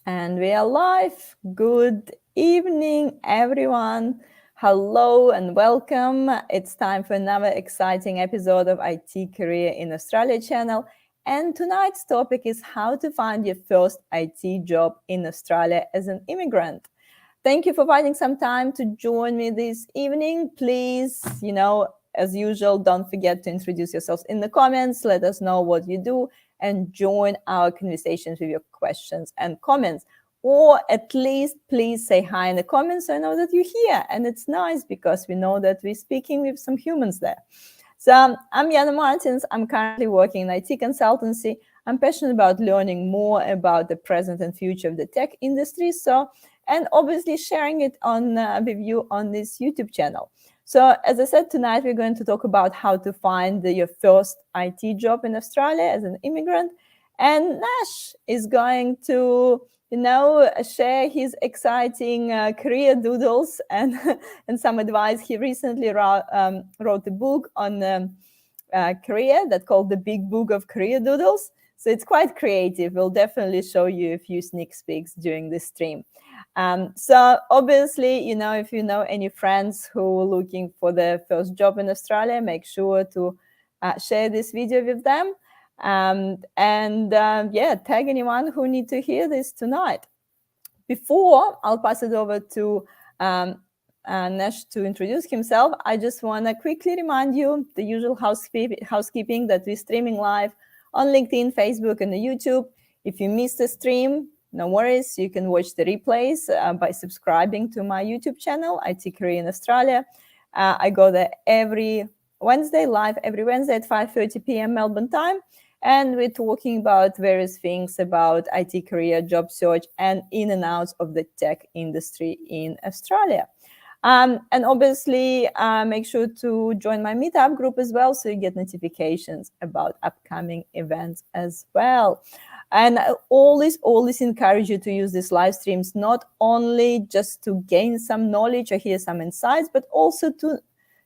And we are live. Good evening, everyone. Hello and welcome. It's time for another exciting episode of IT Career in Australia channel. And tonight's topic is how to find your first IT job in Australia as an immigrant. Thank you for finding some time to join me this evening. Please, as usual, don't forget to introduce yourselves in the comments. Let us know what you do and join our conversations with your questions and comments. Or at least please say hi in the comments so I know that you're here. And it's nice because we know that we're speaking with some humans there. So I'm Jana Martins. I'm currently working in IT consultancy. I'm passionate about learning more about the present and future of the tech industry. And obviously sharing it on with you on this YouTube channel. So as I said, tonight we're going to talk about how to find your first IT job in Australia as an immigrant. And Nash is going to, share his exciting career doodles and and some advice. He recently wrote a book on career that called The Big Book of Career Doodles. So it's quite creative. We'll definitely show you a few sneak peeks during this stream. So obviously, if you know any friends who are looking for their first job in Australia, make sure to share this video with them. Tag anyone who need to hear this tonight. Before I'll pass it over to Nash to introduce himself, I just want to quickly remind you the usual housekeeping that we're streaming live on LinkedIn, Facebook, and YouTube. If you missed the stream, no worries. You can watch the replays by subscribing to my YouTube channel, IT Career in Australia. I go there every Wednesday, live every Wednesday at 5:30 p.m. Melbourne time. And we're talking about various things about IT career, job search, and in and out of the tech industry in Australia. And obviously, make sure to join my meetup group as well, so you get notifications about upcoming events as well. And I always encourage you to use these live streams, not only just to gain some knowledge or hear some insights, but also to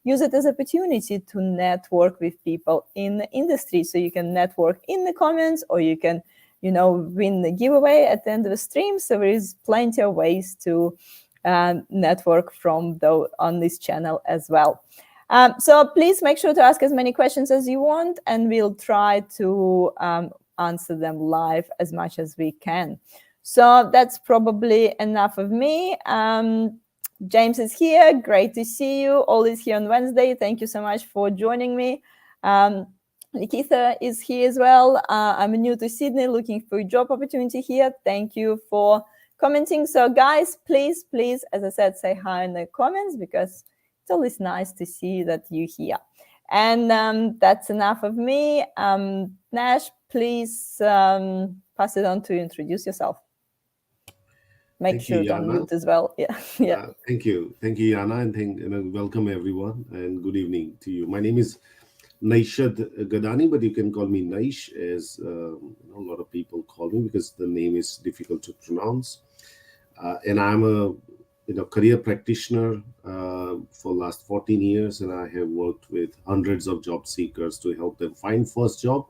use it as an opportunity to network with people in the industry. So you can network in the comments, or you can, win the giveaway at the end of the stream. So there is plenty of ways to network on this channel as well. So please make sure to ask as many questions as you want, and we'll try to answer them live as much as we can. So that's probably enough of me. James is here. Great to see you. All is here on Wednesday. Thank you so much for joining me. Nikita is here as well. I'm new to Sydney, looking for a job opportunity here. Thank you for commenting. So guys, please, as I said, say hi in the comments, because it's always nice to see that you're here. And that's enough of me. Nash, please pass it on to introduce yourself. Make sure to unmute as well. Yeah. Thank you, Jana, and welcome everyone, and good evening to you. My name is Naishadh Gadani, but you can call me Naish, as a lot of people call me, because the name is difficult to pronounce. And I'm a career practitioner for last 14 years, and I have worked with hundreds of job seekers to help them find first job,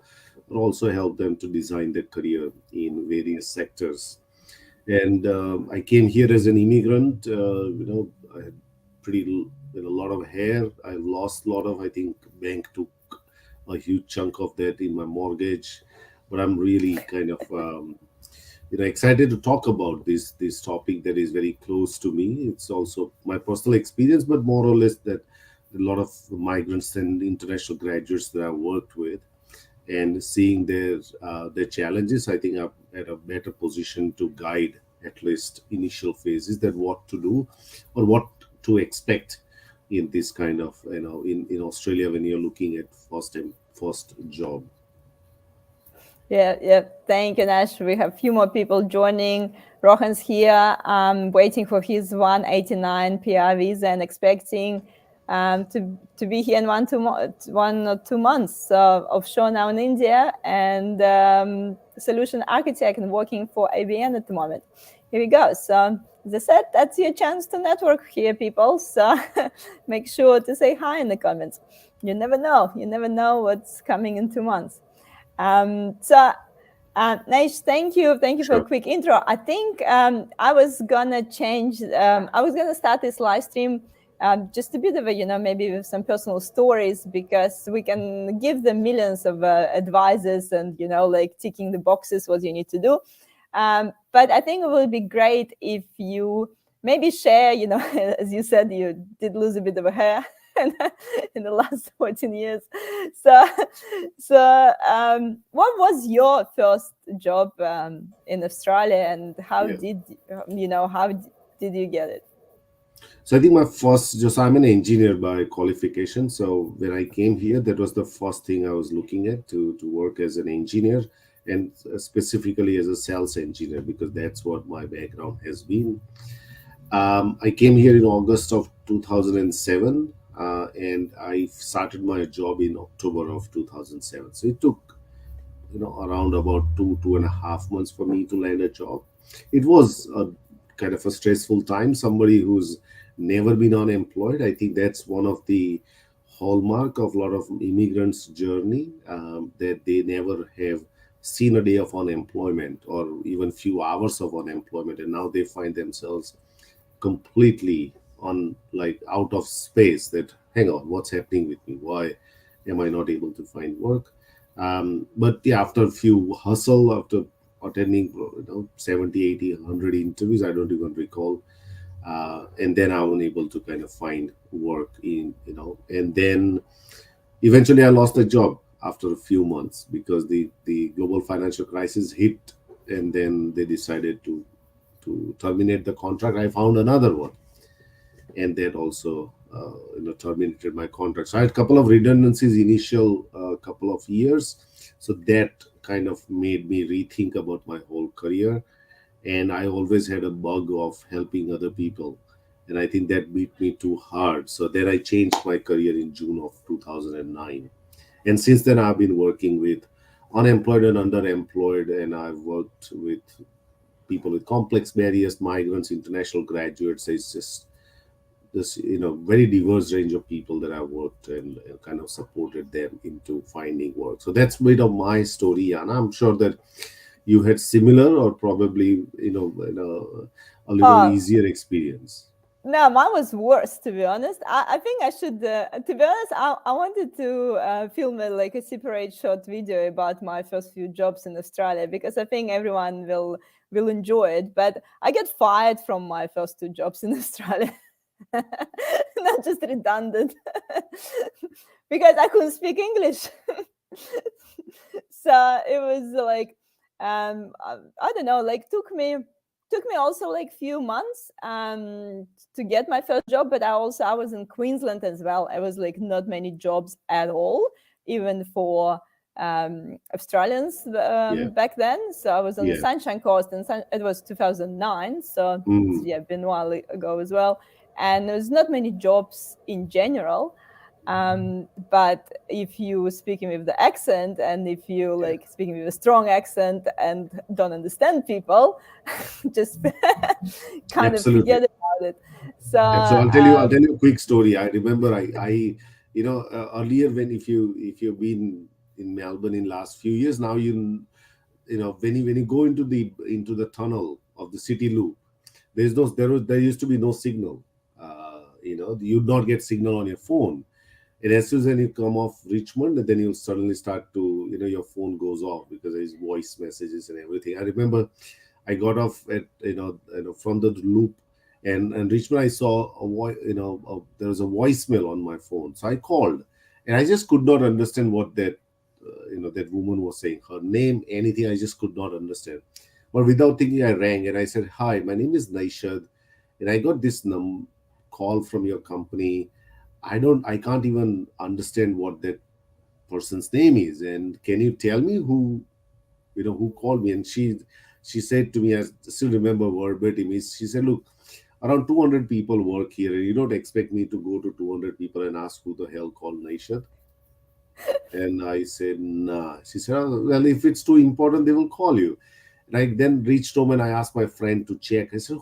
but also help them to design their career in various sectors. And I came here as an immigrant. I had a lot of hair. I lost a lot of. I think bank took a huge chunk of that in my mortgage. But I'm really kind of excited to talk about this topic that is very close to me. It's also my personal experience, but more or less that a lot of migrants and international graduates that I worked with, and seeing their challenges, I think I'm at a better position to guide at least initial phases, that what to do or what to expect in this kind of in Australia when you're looking at first job. Yeah. Thank you, Nash. We have a few more people joining. Rohan's here, waiting for his 189 PR visa and expecting to be here in 1 or 2 months. Offshore now in India, and solution architect and working for ABN at the moment. Here we go. So as I said, that's your chance to network here, people. So make sure to say hi in the comments. You never know. You never know what's coming in 2 months. Naish, thank you for a Sure. quick intro. I think I was gonna change. I was gonna start this live stream just a bit of a, maybe with some personal stories, because we can give them millions of advices and like ticking the boxes what you need to do. But I think it would be great if you maybe share. As you said, you did lose a bit of a hair in the last 14 years. So, what was your first job in Australia, and how Yeah. did did you get it? So I think my first, just I'm an engineer by qualification. So when I came here, that was the first thing I was looking at to work as an engineer, and specifically as a sales engineer, because that's what my background has been. I came here in August of 2007, and I started my job in October of 2007. So it took around about 2.5 months for me to land a job. It was a kind of a stressful time. Somebody who's never been unemployed, I think that's one of the hallmark of a lot of immigrants journey, that they never have seen a day of unemployment or even few hours of unemployment, and now they find themselves completely on, like, out of space. That, hang on, what's happening with me? Why am I not able to find work? But yeah, after a few hustle, after attending 70, 80, 100 interviews, I don't even recall, and then I was able to kind of find work and then eventually I lost the job after a few months because the global financial crisis hit, and then they decided to terminate the contract. I found another one, and that also terminated my contract. So I had a couple of redundancies initial couple of years. So that kind of made me rethink about my whole career, and I always had a bug of helping other people, and I think that beat me too hard. So then I changed my career in June of 2009, and since then I've been working with unemployed and underemployed, and I've worked with people with complex barriers, migrants, international graduates. It's just this very diverse range of people that I worked and kind of supported them into finding work. So that's a bit of my story, and I'm sure that you had similar or probably a little Oh, easier experience. no, mine was worse, to be honest. I think I should, to be honest, I wanted to film like a separate short video about my first few jobs in Australia, because I think everyone will enjoy it. But I get fired from my first two jobs in Australia. Not just redundant, because I couldn't speak English. So it was like, I don't know, like took me also like few months to get my first job. But I was in Queensland as well. I was like not many jobs at all, even for Australians Yeah, back then. So I was on the yeah. Sunshine Coast, and it was 2009. So it's, Mm, yeah, been a while ago as well. And there's not many jobs in general. But if you speaking with the accent, and if you yeah, like speaking with a strong accent and don't understand people, just kind of absolutely. forget about it. So So I'll tell you a quick story. I remember earlier, when if you've been in Melbourne in last few years now, when you go into the tunnel of the city loop, there used to be no signal. You'd not get signal on your phone. And as soon as you come off Richmond, then you'll suddenly start to, your phone goes off because there's voice messages and everything. I remember I got off at, from the loop, and Richmond, I saw there was a voicemail on my phone. So I called, and I just could not understand what that woman was saying. Her name, anything, I just could not understand. But without thinking, I rang and I said, "Hi, my name is Naishadh, and I got this call from your company. I can't even understand what that person's name is, and can you tell me who called me?" And she said to me, I still remember verbatim, she said, "Look, around 200 people work here, and you don't expect me to go to 200 people and ask who the hell called Naishad." And I said, "Nah." She said, "Oh, well, if it's too important, they will call you." And I then reached home and I asked my friend to check. I said,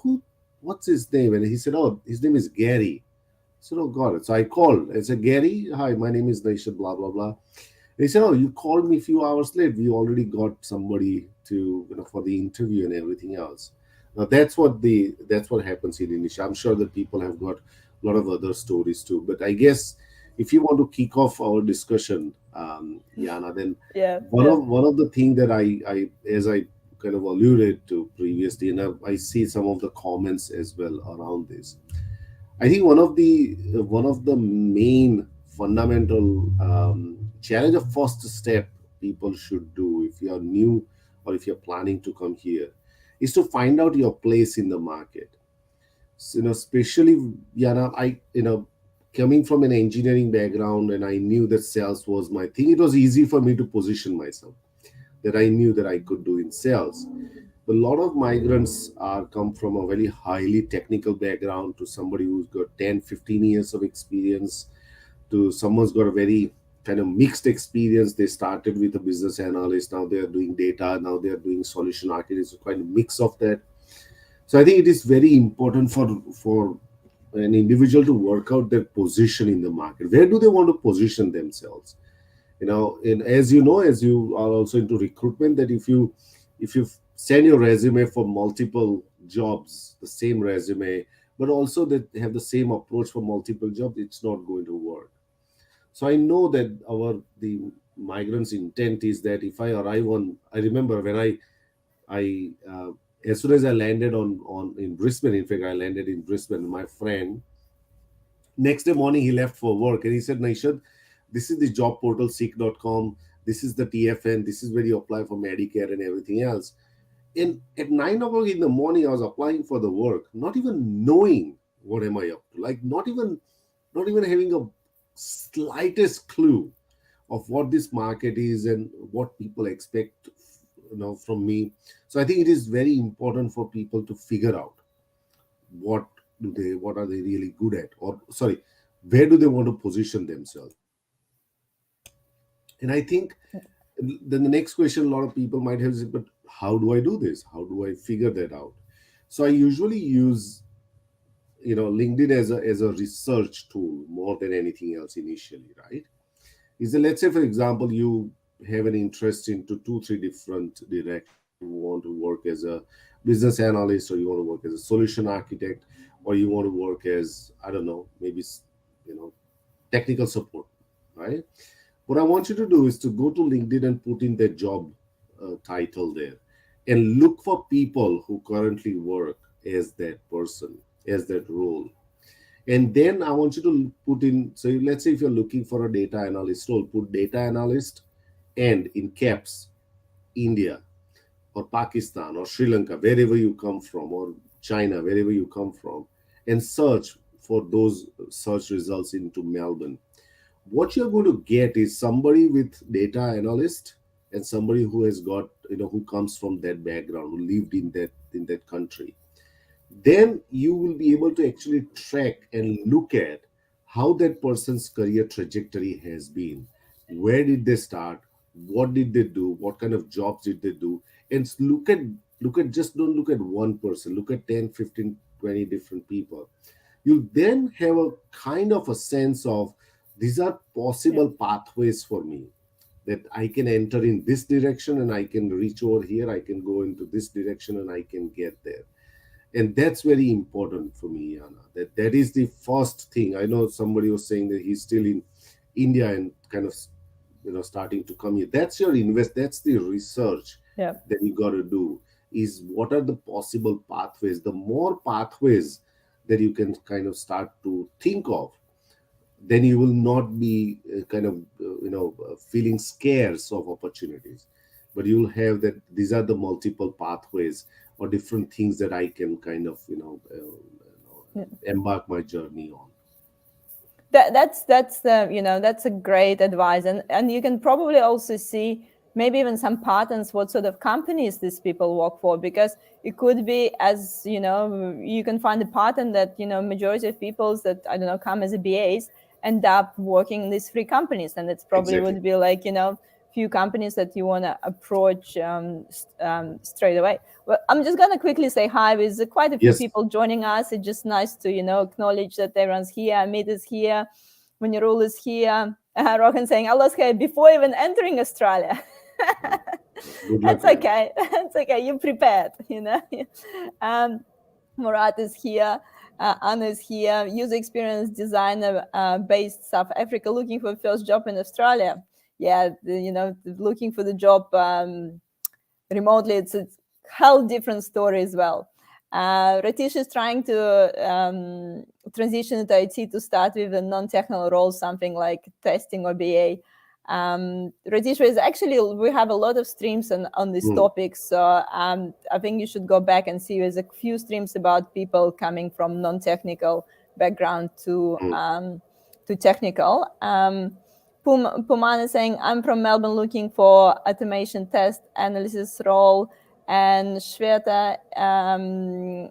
what's his name?" And he said, "Oh, his name is Gary." I said, "Oh, got it." So I called. I said, "Gary, hi, my name is Naishad, blah, blah, blah." They said, "Oh, you called me a few hours late. We already got somebody to for the interview and everything else." Now that's what happens in Indonesia. I'm sure that people have got a lot of other stories too. But I guess if you want to kick off our discussion, Yana, then Yeah, one yeah, of one of the things that I as I kind of alluded to previously, and I see some of the comments as well around this. I think one of the main fundamental challenge of first step people should do if you are new or if you're planning to come here is to find out your place in the market. So, especially Yana, coming from an engineering background and I knew that sales was my thing. It was easy for me to position myself that I knew that I could do in sales. A lot of migrants are come from a very highly technical background to somebody who's got 10, 15 years of experience to someone's got a very kind of mixed experience. They started with a business analyst, now they're doing data, now they're doing solution architects, so quite a mix of that. So I think it is very important for an individual to work out their position in the market. Where do they want to position themselves? And as you know, as you are also into recruitment, that if you send your resume for multiple jobs, the same resume, but also that have the same approach for multiple jobs, it's not going to work. So I know that the migrants intent is that if I arrive on, I remember when I as soon as I landed on in Brisbane, in fact I landed in Brisbane, my friend next day morning he left for work and he said, Naishad, this is the job portal seek.com, this is the TFN, this is where you apply for Medicare and everything else. And at 9 o'clock in the morning I was applying for the work, not even knowing what am I up to, like not even having a slightest clue of what this market is and what people expect from me. So I think it is very important for people to figure out what what are they really good at, or sorry, where do they want to position themselves. And I think then the next question a lot of people might have is, but how do I do this, how do I figure that out? So I usually use LinkedIn as a research tool more than anything else initially, right? Is that, let's say for example you have an interest into two three different directions. You want to work as a business analyst, or you want to work as a solution architect, or you want to work as, I don't know, maybe you know technical support, right? What I want you to do is to go to LinkedIn and put in that job title there and look for people who currently work as that person, as that role. And then I want you to put in, so let's say if you're looking for a data analyst role, put data analyst and in caps, India or Pakistan or Sri Lanka, wherever you come from, or China, wherever you come from, and search for those search results into Melbourne. What you're going to get is somebody with data analyst and somebody who has got, who comes from that background, who lived in that country. Then you will be able to actually track and look at how that person's career trajectory has been. Where did they start? What did they do? What kind of jobs did they do? And look at just don't look at one person, look at 10, 15, 20 different people. You then have a kind of a sense of, these are yeah, possible pathways for me, that I can enter in this direction and I can reach over here, I can go into this direction and I can get there. And that's very important for me, Anna. That is the first thing. I know somebody was saying that he's still in India and kind of starting to come here. That's your invest. That's the research yeah, that you got to do. Is what are the possible pathways? The more pathways that you can kind of start to think of, then you will not be kind of feeling scarce of opportunities, but you will have that these are the multiple pathways or different things that I can kind of yeah. embark my journey on. That's the that's a great advice, and you can probably also see maybe even some patterns what sort of companies these people work for, because it could be, as you can find a pattern that majority of people that, I don't know, come as a BAs end up working in these three companies, and it's probably Exactly. would be like few companies that you want to approach straight away. Well, I'm just going to quickly say hi with quite a few Yes. people joining us. It's just nice to, acknowledge that everyone's here. Amit is here. Munirul is here. Rohan saying, I lost hair before even entering Australia. Good luck, That's man. okay. That's okay. You prepared, you know. um, Murat is here. Anna is here. User experience designer based South Africa, looking for first job in Australia. Yeah, looking for the job remotely. It's a whole different story as well. Ratish is trying to transition into IT to start with a non-technical role, something like testing or BA. Ratish is actually, we have a lot of streams on this Mm, topic, so I think you should go back and see. There's a few streams about people coming from non-technical background mm. to technical. Puman is saying, I'm from Melbourne looking for automation test analysis role. And Shweta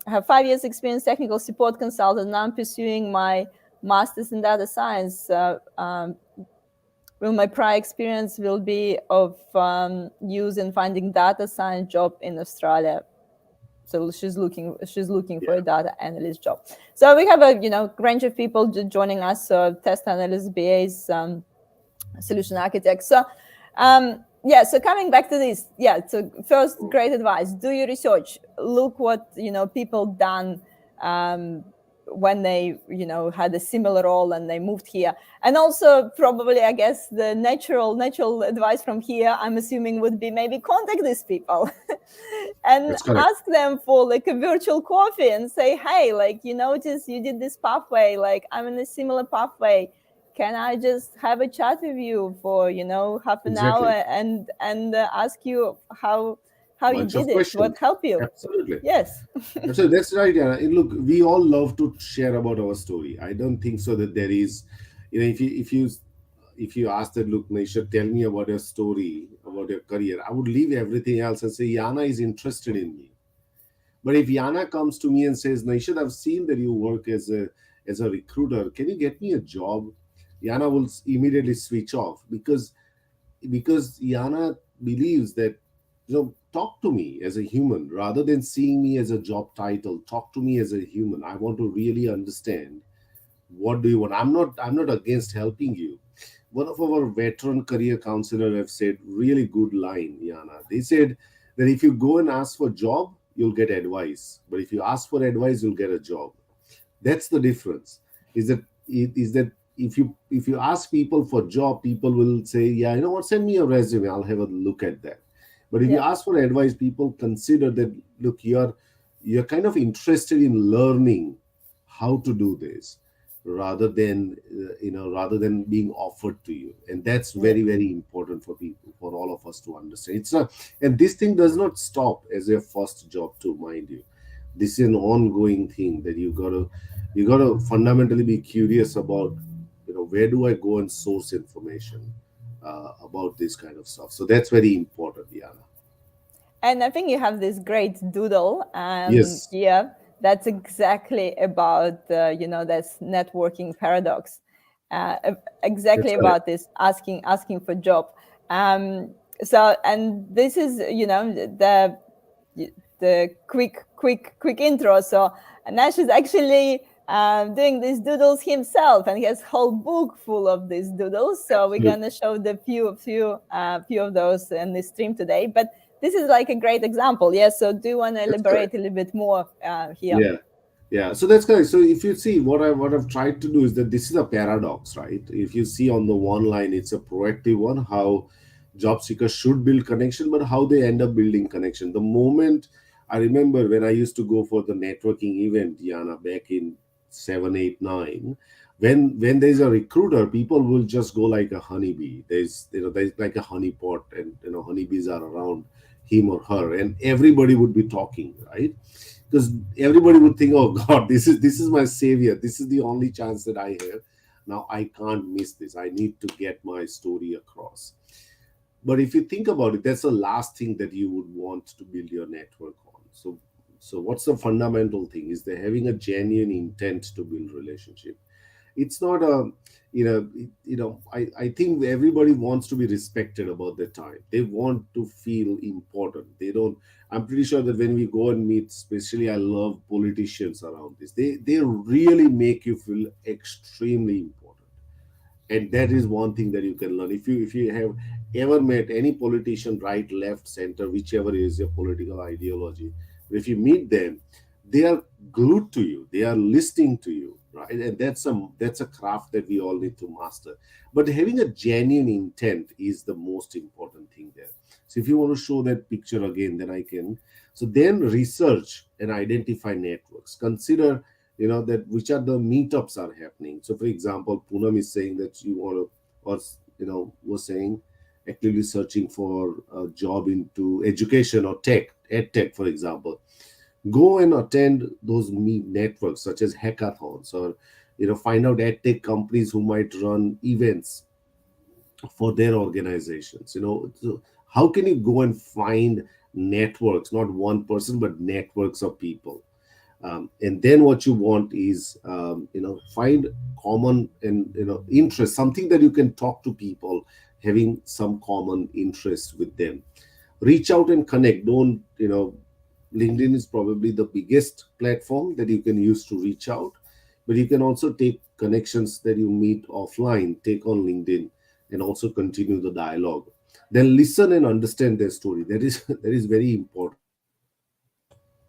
have 5 years experience, technical support consultant. Now I'm pursuing my master's in data science. Will my prior experience will be of use in finding data science job in Australia. So she's looking for a Yeah, data analyst job. So we have a range of people joining us. So test analysts, BAs, solution architects. So yeah, so coming back to this, yeah, so first, great advice: do your research, look what people done when they had a similar role and they moved here. And also probably, I guess, the natural advice from here, I'm assuming, would be maybe contact these people and that's correct. ask them for like a virtual coffee and say, hey, like, you notice you did this pathway, like I'm in a similar pathway, can I just have a chat with you for half an hour Exactly. and ask you how you Bunch did of it, what questions. helped you? Absolutely. Yes. So that's right, yeah. And look, we all love to share about our story. I don't think so that there is, if you ask that, look, Naishad, tell me about your story, about your career, I would leave everything else and say, Yana is interested in me. But if Yana comes to me and says, Naishad, I've seen that you work as a recruiter, can you get me a job? Yana will immediately switch off because Yana believes that, talk to me as a human rather than seeing me as a job title. Talk to me as a human. I want to really understand what do you want. I'm not against helping you. One of our veteran career counselor have said really good line, Yana. They said that if you go and ask for job, you'll get advice. But if you ask for advice, you'll get a job. That's the difference. Is that if you ask people for job, people will say, yeah, you know what, send me a resume, I'll have a look at that. But if you Yeah. ask for advice, people consider that, look, you're kind of interested in learning how to do this rather than being offered to you. And that's Yeah. very, very important for people, for all of us to understand. It's not, and this thing does not stop as your first job too, mind you. This is an ongoing thing that you gotta fundamentally be curious about, where do I go and source information about this kind of stuff. So that's very important, Diana. And I think you have this great doodle Yes, here. That's exactly about this networking paradox. that's Exactly correct. about this asking for job. Um, so, and this is the quick intro. So Nash is actually doing these doodles himself, and he has whole book full of these doodles. So we're Absolutely. gonna show the few of those in this stream today. But this is like a great example. Yes. So do you want to That's correct. elaborate a little bit more here? Yeah. Yeah, so that's correct. So if you see what I've tried to do is that this is a paradox, right? If you see on the one line, it's a proactive one, how job seekers should build connection, but how they end up building connection. The moment I remember when I used to go for the networking event, Diana, back in 7, 8, 9, when there's a recruiter, people will just go like a honeybee. There's like a honeypot, and honeybees are around him or her, and everybody would be talking, right? Because everybody would think, oh God, this is my savior, this is the only chance that I have. Now I can't miss this, I need to get my story across. But if you think about it, that's the last thing that you would want to build your network on. So what's the fundamental thing is they're having a genuine intent to build relationship. It's not a I think everybody wants to be respected about their time. They want to feel important. They don't. I'm pretty sure that when we go and meet, especially I love politicians around this, they really make you feel extremely important. And that is one thing that you can learn. If you have ever met any politician, right, left, center, whichever is your political ideology, if you meet them, they are glued to you, they are listening to you, right? And that's a craft that we all need to master. But having a genuine intent is the most important thing there. So if you want to show that picture again, then I can. So then research and identify networks. Consider, that which are the meetups are happening. So for example, Poonam is saying that you want to, or was saying actively searching for a job into education or tech, ed tech, for example. Go and attend those meet networks such as hackathons, or find out ed tech companies who might run events for their organizations. So how can you go and find networks, not one person but networks of people? And then what you want is, find common and interest, something that you can talk to people having some common interest with them. Reach out and connect. Don't LinkedIn is probably the biggest platform that you can use to reach out, but you can also take connections that you meet offline, take on LinkedIn, and also continue the dialogue. Then listen and understand their story. That is very important,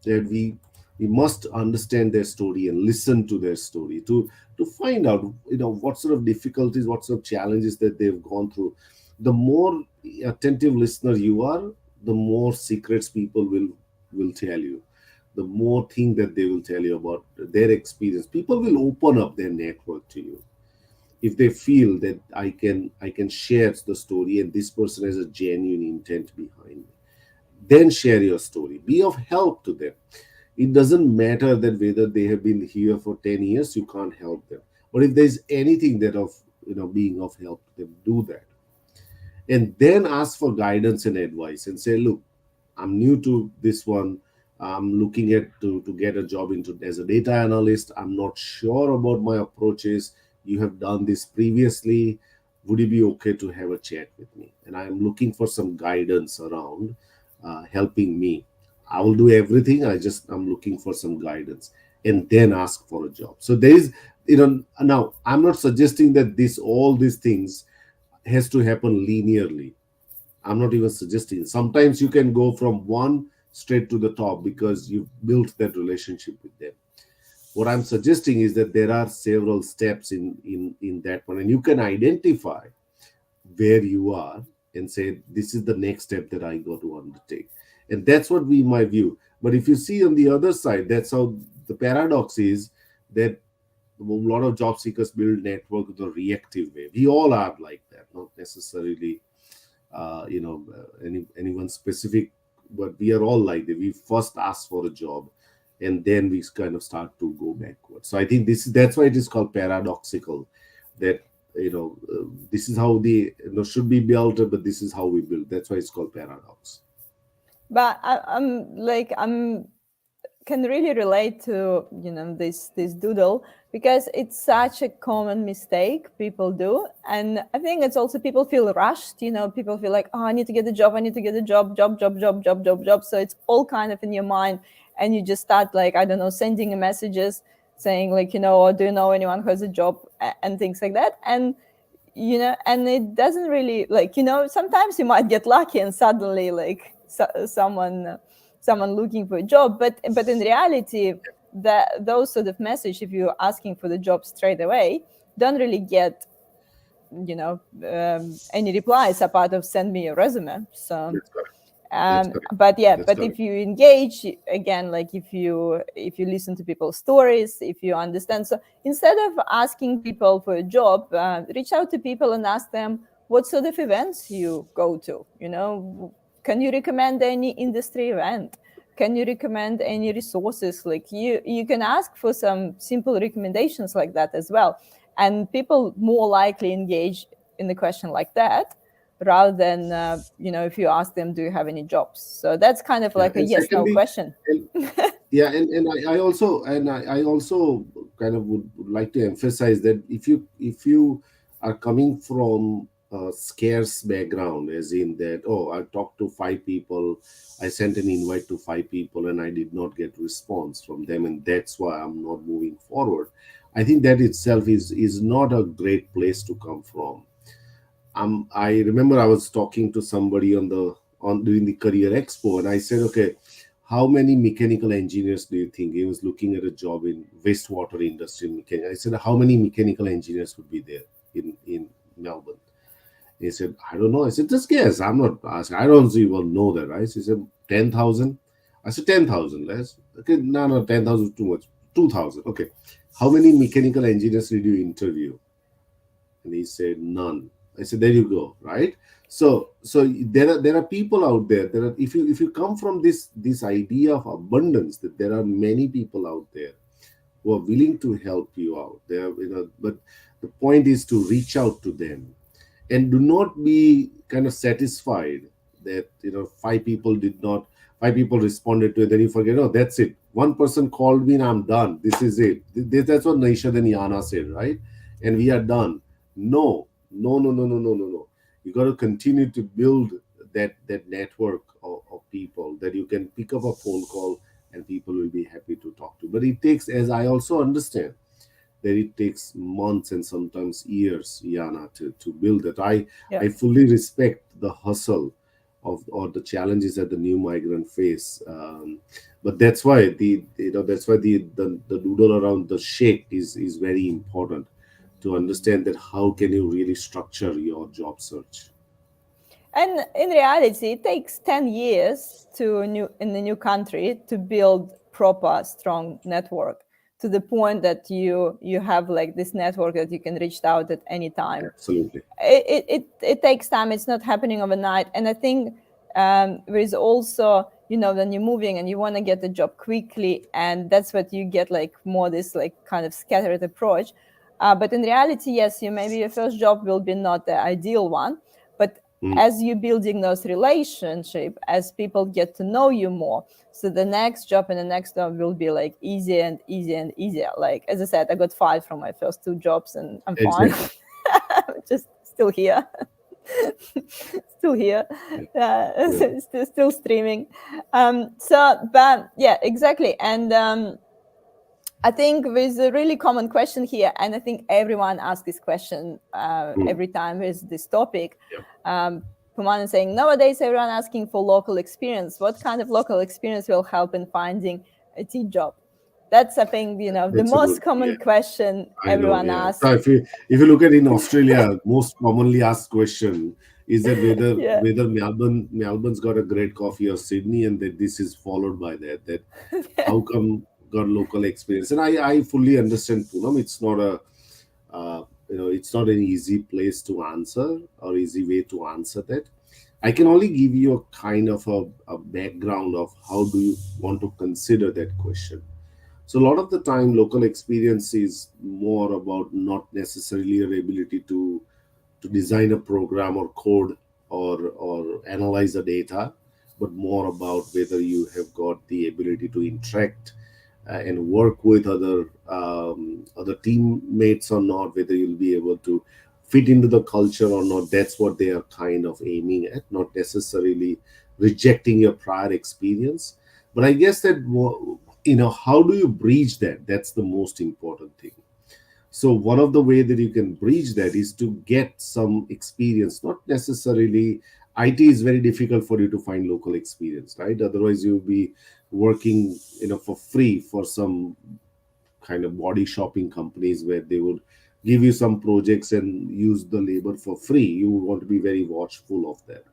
that we must understand their story and listen to their story to find out what sort of difficulties, what sort of challenges that they've gone through. The more attentive listener you are, the more secrets people will tell you, the more thing that they will tell you about their experience. People will open up their network to you if they feel that I can share the story and this person has a genuine intent behind it. Then share your story, be of help to them. It doesn't matter that whether they have been here for 10 years, you can't help them. But if there's anything that of being of help to them, do that. And then ask for guidance and advice and say, look, I'm new to this one. I'm looking at to get a job into as a data analyst. I'm not sure about my approaches. You have done this previously. Would it be okay to have a chat with me? And I'm looking for some guidance around helping me. I will do everything. I'm looking for some guidance, and then ask for a job. So there is, now I'm not suggesting that this all these things has to happen linearly. I'm not even suggesting. Sometimes you can go from one straight to the top because you've built that relationship with them. What I'm suggesting is that there are several steps in that one, and you can identify where you are and say this is the next step that I got to undertake. And that's what we my view. But if you see on the other side, that's how the paradox is, that a lot of job seekers build network in a reactive way. We all are like that, not necessarily anyone specific, but we are all like that. We first ask for a job, and then we kind of start to go backwards. So I think that's why it is called paradoxical. That this is how the should be built, but this is how we build. That's why it's called paradox. But I'm can really relate to this doodle, because it's such a common mistake people do. And I think it's also people feel rushed. People feel like, oh, I need to get a job, I need to get a job. So it's all kind of in your mind, and you just start, like, I don't know, sending messages saying, like, or do you know anyone who has a job, and things like that. And it doesn't really, like, sometimes you might get lucky and suddenly, like, someone looking for a job, but in reality, those sort of message, if you're asking for the job straight away, don't really get any replies apart of send me your resume. So That's correct. That's correct. but yeah, That's but correct. if you engage, again, like, if you listen to people's stories, if you understand, so instead of asking people for a job, reach out to people and ask them what sort of events you go to. Can you recommend any industry event? Can you recommend any resources? Like, you can ask for some simple recommendations like that as well, and people more likely engage in the question like that, rather than if you ask them, do you have any jobs? So that's kind of Yeah, like a and yes no secondly, question. and yeah, and I also kind of would like to emphasize that if you are coming from a scarce background, as in that, oh, I talked to five people, I sent an invite to five people, and I did not get response from them, and that's why I'm not moving forward. I think that itself is not a great place to come from. I remember I was talking to somebody on during the career expo, and I said, okay, how many mechanical engineers do you think? He was looking at a job in wastewater industry mechanic. I said, how many mechanical engineers would be there in Melbourne? He said, I don't know. I said, just guess. I'm not asking. I don't even know that, right? He said, 10,000. I said, 10,000. Let's, okay, no, 10,000 too much. 2,000. Okay. How many mechanical engineers did you interview? And he said, none. I said, there you go, right? So there are people out there. There are, if you come from this idea of abundance, that there are many people out there who are willing to help you out there, but the point is to reach out to them, and do not be kind of satisfied that five people responded to it, then you forget, oh, that's it, one person called me and I'm done, this is it. That's what Naishadh and Yana said, right? And we are done. No, no, no, no, no, no, no, no. You got to continue to build that network of people that you can pick up a phone call and people will be happy to talk to. But it takes, as I also understand, that it takes months and sometimes years, Yana, to build that. Yeah. I fully respect the hustle of or the challenges that the new migrant face. But that's why the doodle around the shake is very important, to understand that how can you really structure your job search. And in reality, it takes 10 years in the new country to build proper, strong network, to the point that you have like this network that you can reach out at any time. Absolutely. It takes time. It's not happening overnight. And I think there is also, when you're moving and you want to get a job quickly, and that's what you get, like more this like kind of scattered approach. But in reality, yes, maybe your first job will be not the ideal one, but Mm. as you're building those relationship, as people get to know you more, so the next job and the next job will be like easier and easier and easier. Like, as I said, I got fired from my first two jobs and I'm fine. Exactly. Just still here. Still here. Yeah. Yeah. Still streaming. But yeah, exactly. And I think there's a really common question here, and I think everyone asks this question Mm. every time with this topic. Yeah. Puman is saying, nowadays everyone asking for local experience. What kind of local experience will help in finding a T job? That's, I think, the That's a most good, common yeah. question I know, everyone yeah. asks. So if you look at in Australia, most commonly asked question is that whether Yeah. whether Melbourne's got a great coffee or Sydney, and that this is followed by that how come got local experience. And I fully understand, Poonam. It's not it's not an easy place to answer or easy way to answer that. I can only give you a kind of a background of how do you want to consider that question. So a lot of the time, local experience is more about not necessarily your ability to design a program or code or analyze the data, but more about whether you have got the ability to interact and work with other teammates or not, whether you'll be able to fit into the culture or not. That's what they are kind of aiming at, not necessarily rejecting your prior experience. But I guess that how do you bridge that? That's the most important thing. So one of the way that you can bridge that is to get some experience. Not necessarily, IT is very difficult for you to find local experience, right? Otherwise you'll be working for free for some kind of body shopping companies where they would give you some projects and use the labor for free. You would want to be very watchful of that.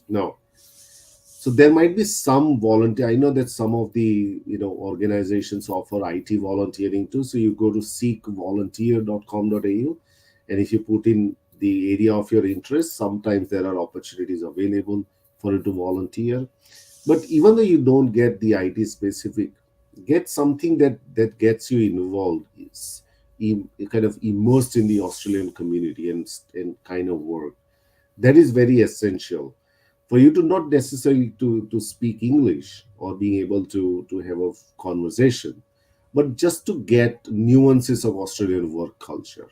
Now, so there might be some volunteer. I know that some of the organizations offer IT volunteering too. So you go to seekvolunteer.com.au, and if you put in the area of your interest, sometimes there are opportunities available for you to volunteer. But even though you don't get the IT specific, get something that gets you involved, is kind of immersed in the Australian community and kind of work. That is very essential for you to not necessarily to speak English or being able to have a conversation, but just to get nuances of Australian work culture,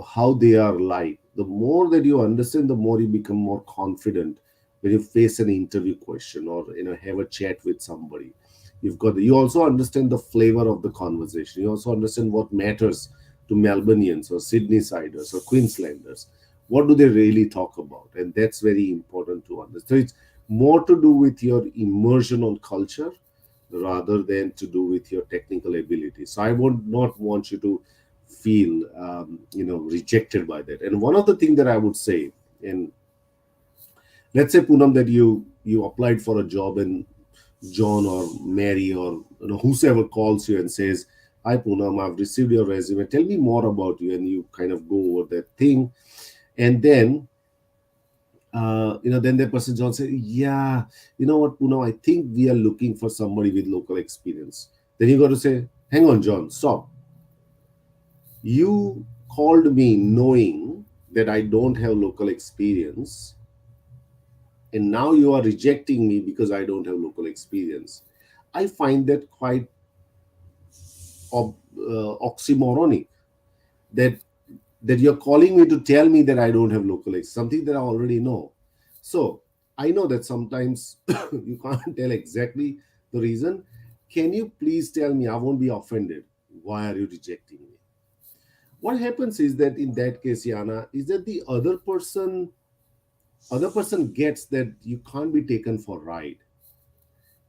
how they are like. The more that you understand, the more you become more confident when you face an interview question or have a chat with somebody. You also understand the flavor of the conversation. You also understand what matters to Melbournians or Sydneysiders or Queenslanders, what do they really talk about? And that's very important to understand. So it's more to do with your immersion on culture rather than to do with your technical ability. So I would not want you to feel rejected by that. And one of the things that I would say, and let's say Poonam, that you applied for a job, and John or Mary or whosoever calls you and says, "Hi Poonam, I've received your resume. Tell me more about you," and you kind of go over that thing, and then then the person John said, "Yeah, you know what, Poonam, I think we are looking for somebody with local experience." Then you got to say, "Hang on, John, stop. You called me knowing that I don't have local experience, and now you are rejecting me because I don't have local experience." I find that quite oxymoronic. That you're calling me to tell me that I don't have local experience, something that I already know. So I know that sometimes you can't tell exactly the reason. Can you please tell me? I won't be offended. Why are you rejecting me? What happens is that in that case, Yana, is that the other person gets that you can't be taken for ride.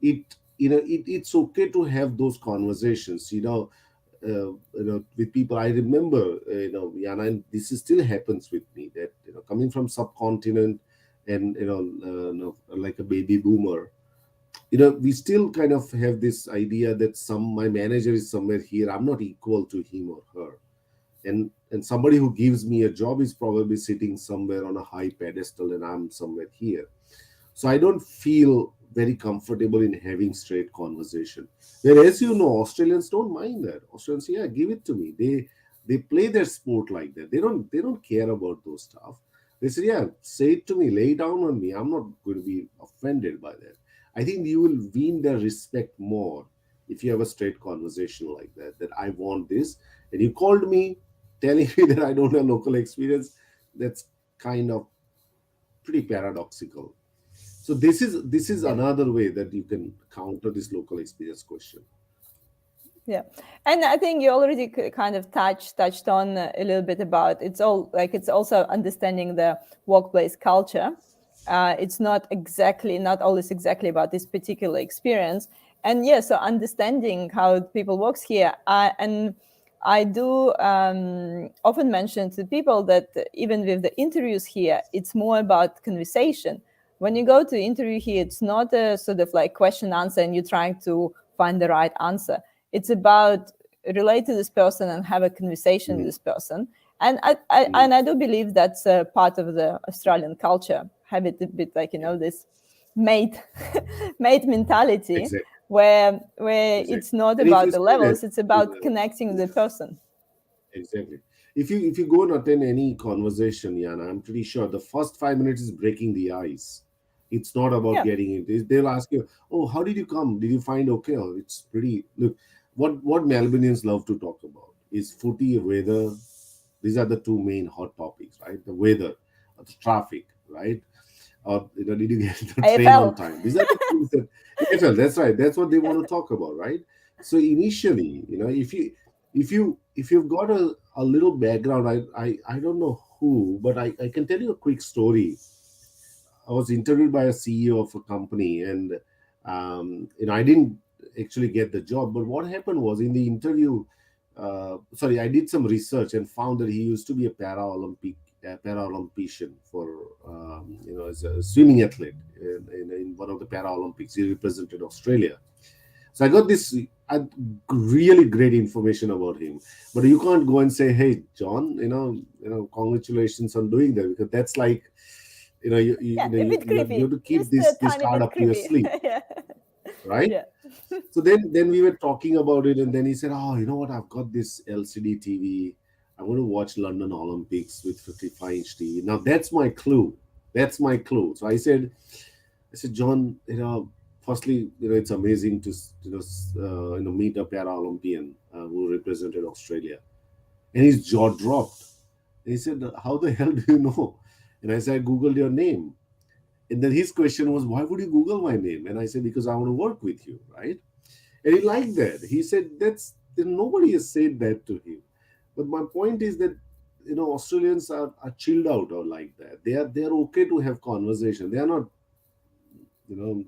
It's okay to have those conversations, with people. I remember, Yana, and this still happens with me, that coming from subcontinent, and like a baby boomer, we still kind of have this idea that my manager is somewhere here, I'm not equal to him or her, and somebody who gives me a job is probably sitting somewhere on a high pedestal and I'm somewhere here. So I don't feel very comfortable in having straight conversation. Whereas, Australians don't mind that. Australians say, "Yeah, give it to me." They play their sport like that. They don't care about those stuff. They say, "Yeah, say it to me, lay it down on me. I'm not going to be offended by that." I think you will win their respect more if you have a straight conversation like that. That I want this, and you called me telling me that I don't have local experience. That's kind of pretty paradoxical. So this is Yeah. another way that you can counter this local experience question. Yeah, and I think you already kind of touched on a little bit about it's also understanding the workplace culture. It's not always exactly about this particular experience, and yeah, so understanding how people works here. And I do often mention to people that even with the interviews here, it's more about conversation. When you go to interview here, it's not a sort of like question answer and you're trying to find the right answer. It's about relate to this person and have a conversation with Mhm, this person. And I do believe that's a part of the Australian culture. Have it a bit like yeah, this mate mate mentality, exactly, where exactly. it's not And if about you the say that, levels, it's about connecting with the person. exactly. If you go and attend any conversation, Yana, I'm pretty sure the first 5 minutes is breaking the ice. It's not about Yeah. getting it. They'll ask you, "Oh, how did you come? Did you find okay?" Oh, it's pretty. Look, what Melbournians love to talk about is footy, weather. These are the two main hot topics, right? The weather, the traffic, right? Or did you get the train on AFL. time? These are the things that AFL. That's right. That's what they want to talk about, right? So initially, if you've got a little background, I don't know who, but I can tell you a quick story. I was interviewed by a CEO of a company, and I didn't actually get the job. But what happened was in the interview, sorry, I did some research and found that he used to be a Paralympian for as a swimming athlete in one of the Paralympics. He represented Australia. So I got this really great information about him. But you can't go and say, "Hey, John, congratulations on doing that," because that's like, Yeah, a bit you have creepy, to keep just this a this tiny card bit up your creepy. sleeve, Yeah. right? Yeah. So then we were talking about it, and then he said, "Oh, you know what? I've got this LCD TV. I'm going to watch London Olympics with 55-inch TV." Now that's my clue. That's my clue. So I said, "John, firstly, it's amazing to meet a Paralympian who represented Australia." And his jaw dropped. And he said, "How the hell do you know?" And I said, "I googled your name." And then his question was, "Why would you Google my name?" And I said, "Because I want to work with you, right?" And he liked that. He said, nobody has said that to him. But my point is that Australians are chilled out or like that. They are okay to have conversation. They are not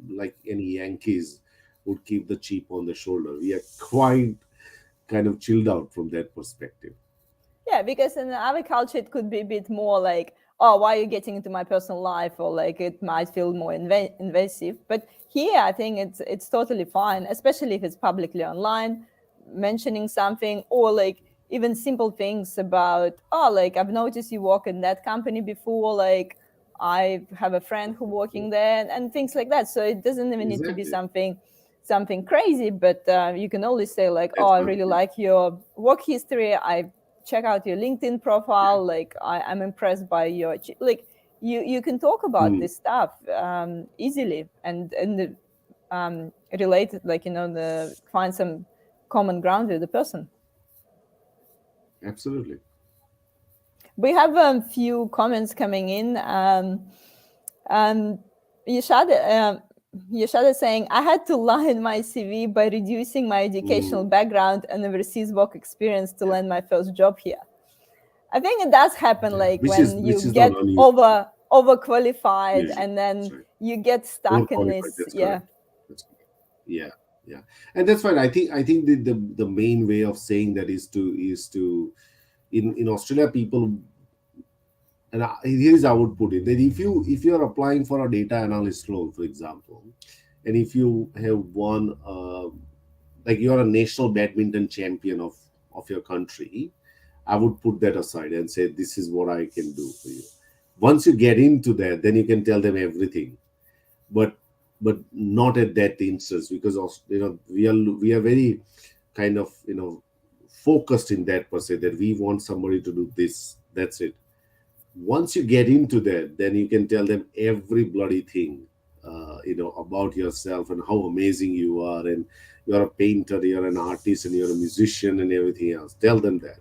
like any Yankees would keep the chip on the shoulder. We are quite kind of chilled out from that perspective. Yeah, because in our culture, it could be a bit more like, oh, why are you getting into my personal life? Or like it might feel more invasive. But here, I think it's totally fine, especially if it's publicly online, mentioning something or like even simple things about, oh, like I've noticed you work in that company before, like I have a friend who working there and things like that. So it doesn't even need to be Exactly. something crazy, but you can always say like, oh, That's I my really point. like your work history. I check out your LinkedIn profile. Like I'm impressed by your like you can talk about Hmm, this stuff easily and related, like the find some common ground with the person. absolutely. We have a few comments coming in. Um, Yashad, Yashad is saying, I had to line my CV by reducing my educational Hmm, background and overseas work experience to yeah, land my first job here. I think it does happen, yeah. like Which is when which you is not get unusual. overqualified Usually, and that's then right. you get stuck in Overqualified. this. That's Yeah. correct. That's correct. Yeah, yeah, and that's fine. I think the main way of saying that is to in Australia people, and here is how I would put it, that if you are applying for a data analyst role, for example, and if you have won like you're a national badminton champion of your country, I would put that aside and say this is what I can do for you. Once you get into that, then you can tell them everything, but not at that instance, because of we are very kind of focused in that per se, that we want somebody to do this. That's it. Once you get into that, then you can tell them every bloody thing, about yourself and how amazing you are, and you're a painter, you're an artist, and you're a musician, and everything else. Tell them that,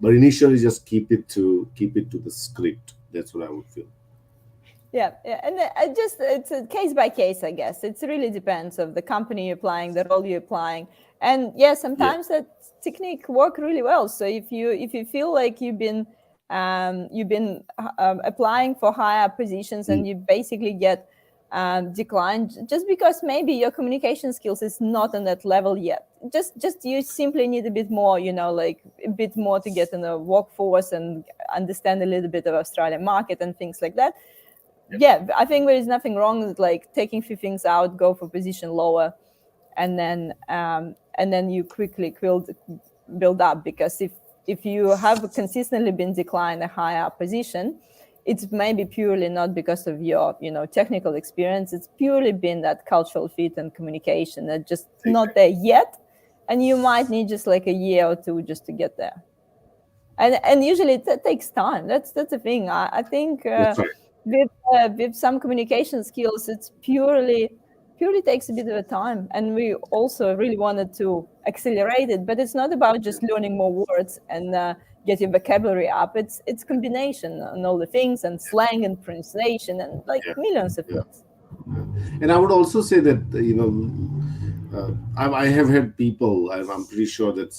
but initially just keep it to the script. That's what I would feel. Yeah, yeah, and I just it's a case by case, I guess. It really depends of the company you're applying, the role you're applying, and yeah, Yeah. sometimes that technique work really well. So if you feel like you've been applying for higher positions Mm, and you basically get declined just because maybe your communication skills is not on that level yet. Just you simply need a bit more, like a bit more to get in the workforce and understand a little bit of Australian market and things like that. Yeah, I think there is nothing wrong with like taking few things out, go for position lower, and then you quickly build up. Because if you have consistently been declined a higher position, it's maybe purely not because of your technical experience. It's purely been that cultural fit and communication that just not exactly. there yet, and you might need just like a year or two just to get there. And usually it takes time. That's the thing. I think That's right. with some communication skills, it's purely takes a bit of a time, and we also really wanted to accelerate it. But it's not about Yeah, just learning more words and get your vocabulary up. It's combination and all the things and slang and pronunciation and like yeah, millions of yeah. things. And I would also say that I have had people. I'm pretty sure that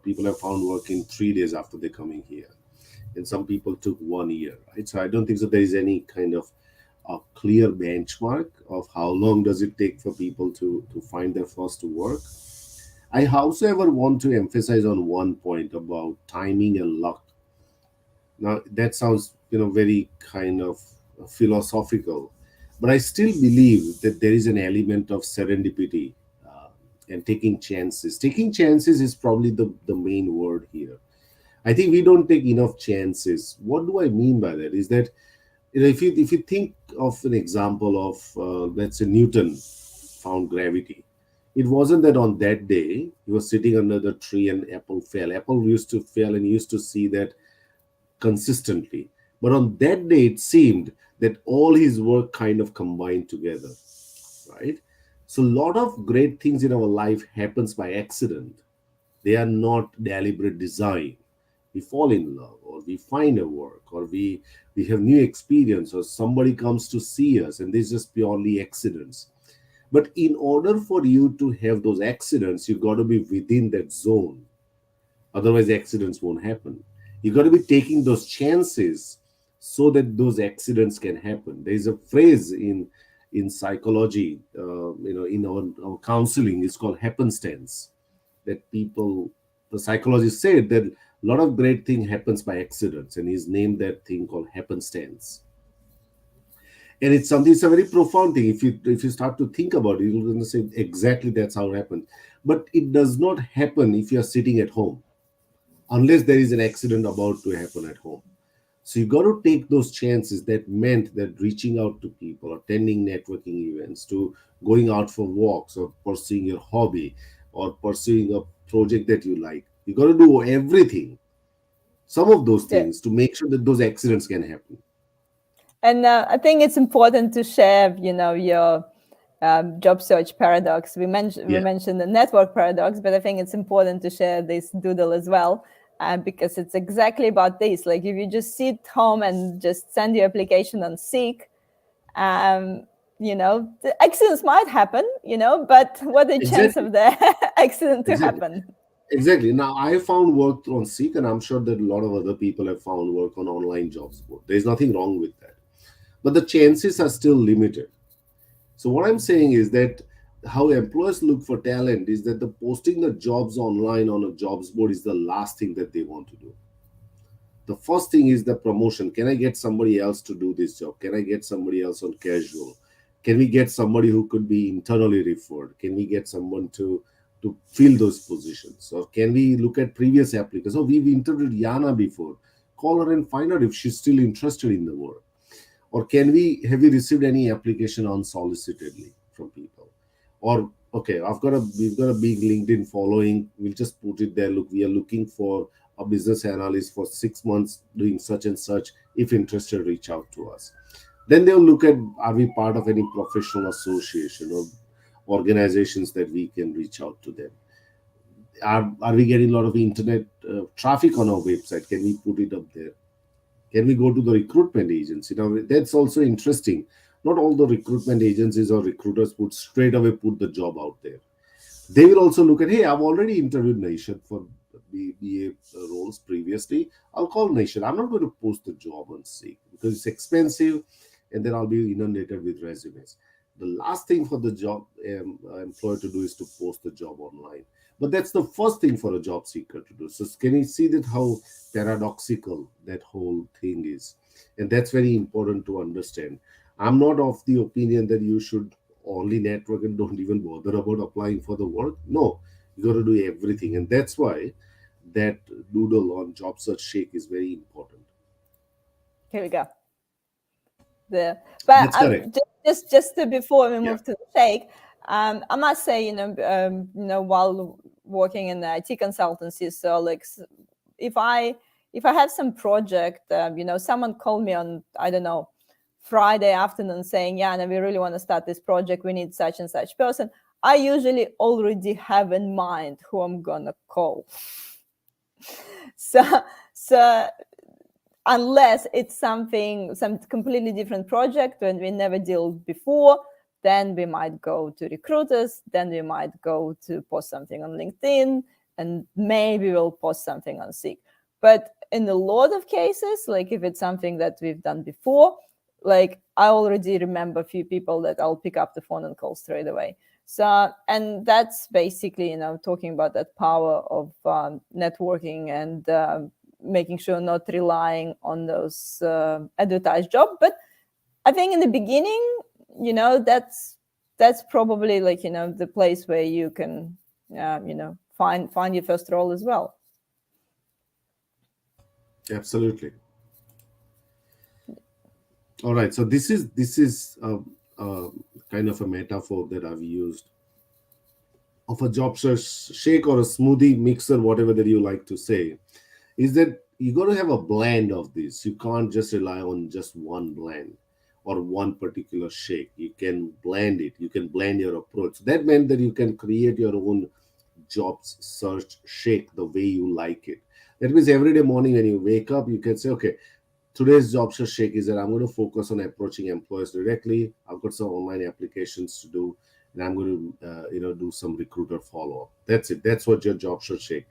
people have found work in 3 days after they're coming here, and some people took 1 year. Right, so I don't think so. There is any kind of a clear benchmark of how long does it take for people to find their first work. I however want to emphasize on one point about timing and luck. Now that sounds very kind of philosophical, but I still believe that there is an element of serendipity, and taking chances. Taking chances is probably the main word here. I think we don't take enough chances. What do I mean by that? Is that if you think of an example of let's say Newton found gravity. It wasn't that on that day he was sitting under the tree and apple fell. Apple used to fail, and he used to see that consistently. But on that day, it seemed that all his work kind of combined together, right? So a lot of great things in our life happens by accident. They are not deliberate design. We fall in love, or we find a work, or we have new experience, or somebody comes to see us, and this is just purely accidents. But in order for you to have those accidents, you got to be within that zone. Otherwise accidents won't happen. You got to be taking those chances so that those accidents can happen. There is a phrase in psychology, in our counseling, it's called happenstance. That people, the psychologists said that a lot of great thing happens by accidents, and he's named that thing called happenstance. And it's something, it's a very profound thing. If you start to think about it, you're going to say exactly that's how it happens. But it does not happen if you are sitting at home, unless there is an accident about to happen at home. So you got to take those chances. That meant that reaching out to people, attending networking events, to going out for walks, or pursuing your hobby, or pursuing a project that you like. You got to do everything, some of those Yeah. things, to make sure that those accidents can happen. And I think it's important to share, your job search paradox. We Yeah, mentioned the network paradox, but I think it's important to share this doodle as well, because it's exactly about this. Like if you just sit home and just send your application on Seek, um, the accidents might happen, but what the chance exactly, of the accident to exactly. happen? Exactly. Now, I found work on Seek, and I'm sure that a lot of other people have found work on online jobs board. There's nothing wrong with that. But the chances are still limited. So, what I'm saying is that how employers look for talent is that the posting the jobs online on a jobs board is the last thing that they want to do. The first thing is the promotion. Can I get somebody else to do this job? Can I get somebody else on casual? Can we get somebody who could be internally referred? Can we get someone to fill those positions? Or can we look at previous applicants? Oh, we've interviewed Yana before. Call her and find out if she's still interested in the work. Or can we have we received any application unsolicitedly from people? Or okay, we've got a big LinkedIn following. We'll just put it there. Look, we are looking for a business analyst for 6 months doing such and such. If interested, reach out to us. Then they'll look at, are we part of any professional association or organizations that we can reach out to them? Are we getting a lot of internet traffic on our website? Can we put it up there? Can we go to the recruitment agency? Now that's also interesting. Not all the recruitment agencies or recruiters put straight away put the job out there. They will also look at, hey, I've already interviewed Naishadh for BA roles previously. I'll call Naishadh. I'm not going to post the job on Seek because it's expensive, and then I'll be inundated with resumes. The last thing for the job employer to do is to post the job online. But that's the first thing for a job seeker to do. So can you see that how paradoxical that whole thing is? And that's very important to understand. I'm not of the opinion that you should only network and don't even bother about applying for the work. No, you got to do everything. And that's why that doodle on job search shake is very important. Here we go. But That's correct. before we Yeah. move to the shake, I must say, while working in the IT consultancy, so like if I have some project, someone called me on, I don't know, Friday afternoon saying, yeah, and we really want to start this project, we need such and such person. I usually already have in mind who I'm gonna call. So unless it's some completely different project when we never dealt before, then we might go to recruiters, then we might go to post something on LinkedIn, and maybe we'll post something on Seek. But in a lot of cases, like if it's something that we've done before, like I already remember a few people that I'll pick up the phone and call straight away. So, and that's basically, talking about that power of networking and making sure not relying on those advertised jobs. But I think in the beginning, that's probably like, the place where you can, find your first role as well. Absolutely. All right. So this is kind of a metaphor that I've used of a job search shake or a smoothie mixer, whatever that you like to say, is that you got to have a blend of this. You can't just rely on just one blend or one particular shake. You can blend it. You can blend your approach. That meant that you can create your own job search shake the way you like it. That means every day morning when you wake up, you can say, okay, today's job search shake is that I'm going to focus on approaching employers directly. I've got some online applications to do, and I'm going to do some recruiter follow up. That's it. That's what your job search shake.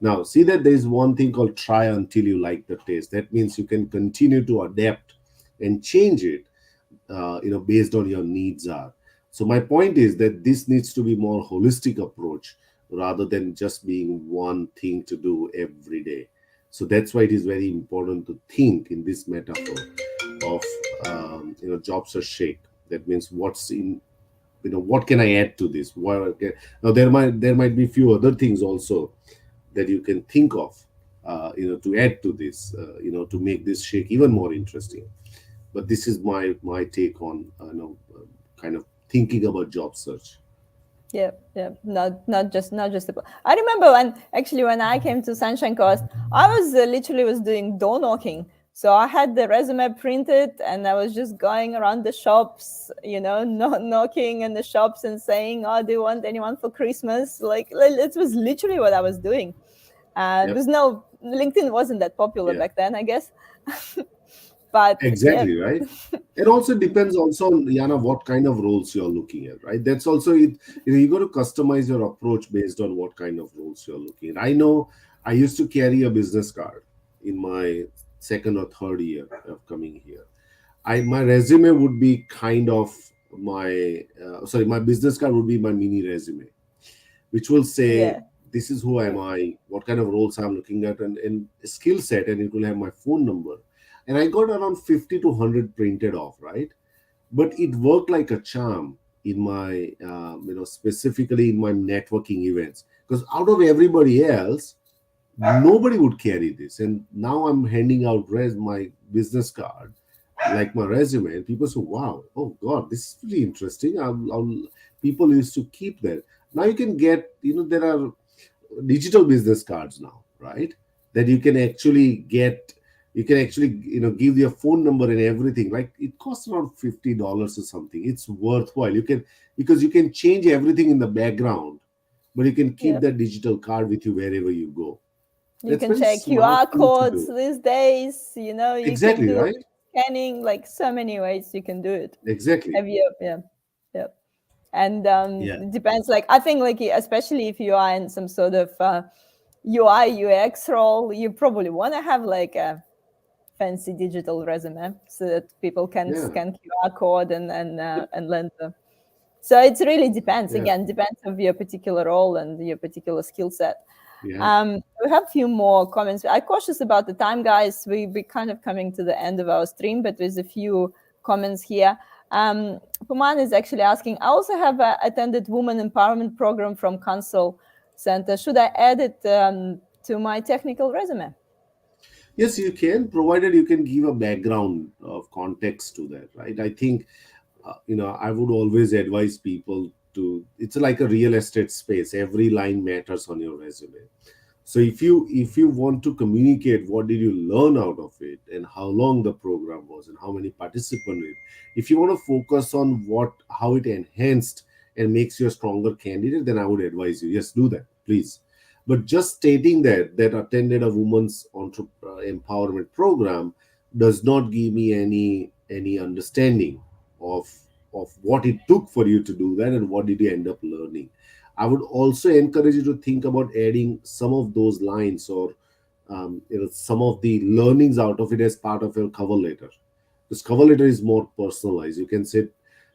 Now, see that there is one thing called try until you like the taste. That means you can continue to adapt and change it, based on your needs are. So my point is that this needs to be more holistic approach rather than just being one thing to do every day. So that's why it is very important to think in this metaphor of job search shake. That means what's in, what can I add to this? Now there might be few other things also that you can think of, to add to this, to make this shake even more interesting. But this is my take on, kind of thinking about job search. Yeah, yeah, not just about. I remember when I came to Sunshine Coast, I was literally was doing door knocking. So I had the resume printed, and I was just going around the shops, knocking in the shops and saying, "Oh, do you want anyone for Christmas?" Like it was literally what I was doing. Yep. There's no LinkedIn wasn't that popular Yeah. back then, I guess. But yeah, Exactly, right. It also depends also on, Yana, what kind of roles you're looking at, right? That's also it. You got to customize your approach based on what kind of roles you're looking at. I know I used to carry a business card in my second or third year of coming here. My resume would be kind of my business card would be my mini resume, which will say yeah, this is who am I, what kind of roles I'm looking at, and skill set, and it will have my phone number. And I got around 50 to 100 printed off, right? But it worked like a charm in my, specifically in my networking events, because out of everybody else, nobody would carry this. And now I'm handing out my business card, like my resume, and people say, "Wow, oh God, this is pretty interesting." People used to keep that. Now you can get, there are digital business cards now, right? That you can actually get. You can actually, give your phone number and everything. Like it costs around $50 or something. It's worthwhile. You can, because you can change everything in the background, but you can keep yeah. that digital card with you wherever you go. You That's can very check smart QR thing to codes do. these days. You can Exactly, do right? scanning, like so many ways you can do it. Exactly. Have you? Yeah, yeah. And Yeah. it depends. Like I think, like especially if you are in some sort of UI UX role, you probably want to have like a fancy digital resume so that people can Yeah. scan QR code and learn the. So it really depends. Yeah. Again, depends of your particular role and your particular skill set. Yeah. We have a few more comments. I'm cautious about the time, guys. We kind of coming to the end of our stream, but there's a few comments here. Puman is actually asking, I also have attended woman empowerment program from Council Center. Should I add it to my technical resume? Yes, you can, provided you can give a background of context to that, right? I think, I would always advise people to, it's like a real estate space. Every line matters on your resume. So if you want to communicate what did you learn out of it and how long the program was and how many participants it, if you want to focus on how it enhanced and makes you a stronger candidate, then I would advise you, yes, do that, please. But just stating that attended a women's empowerment program does not give me any understanding of what it took for you to do that and what did you end up learning. I would also encourage you to think about adding some of those lines or some of the learnings out of it as part of your cover letter. This cover letter is more personalized. You can say,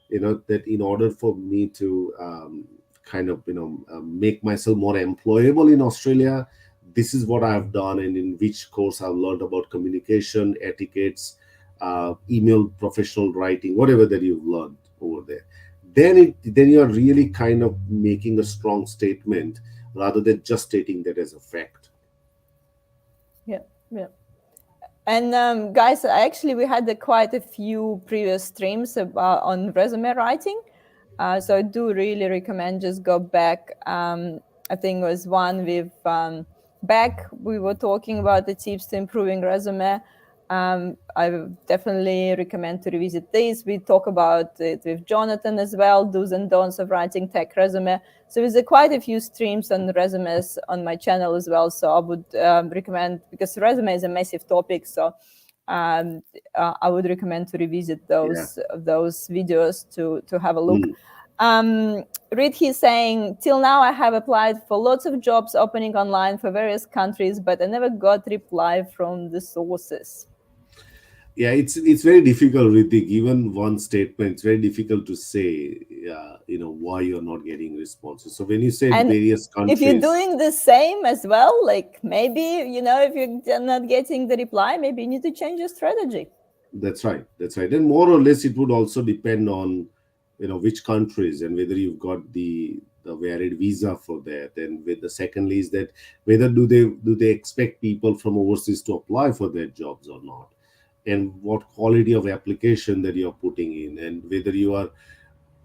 that in order for me to kind of make myself more employable in Australia, this is what I have done, and in which course I've learned about communication etiquettes, email professional writing, whatever that you've learned over there. Then you're really kind of making a strong statement rather than just stating that as a fact. Yeah, yeah. And guys, actually, we had quite a few previous streams about, on resume writing. So I do really recommend just go back. I think it was one with back. We were talking about the tips to improving resume. I would definitely recommend to revisit these. We talk about it with Jonathan as well, do's and don'ts of writing tech resume. So there's quite a few streams on resumes on my channel as well. So I would recommend, because resume is a massive topic. So I would recommend to revisit Yeah. those videos to have a look. Mm. Reed, he's saying, till now I have applied for lots of jobs opening online for various countries, but I never got reply from the sources. Yeah, it's very difficult, Ritik. Even one statement, it's very difficult to say, why you're not getting responses. So when you said And various if you're countries, doing the same as well, like maybe, if you're not getting the reply, maybe you need to change your strategy. that's right, that's right. And more or less, it would also depend on, which countries and whether you've got the valid visa for that. And with the secondly is that whether do they expect people from overseas to apply for their jobs or not, and what quality of application that you're putting in, and whether you are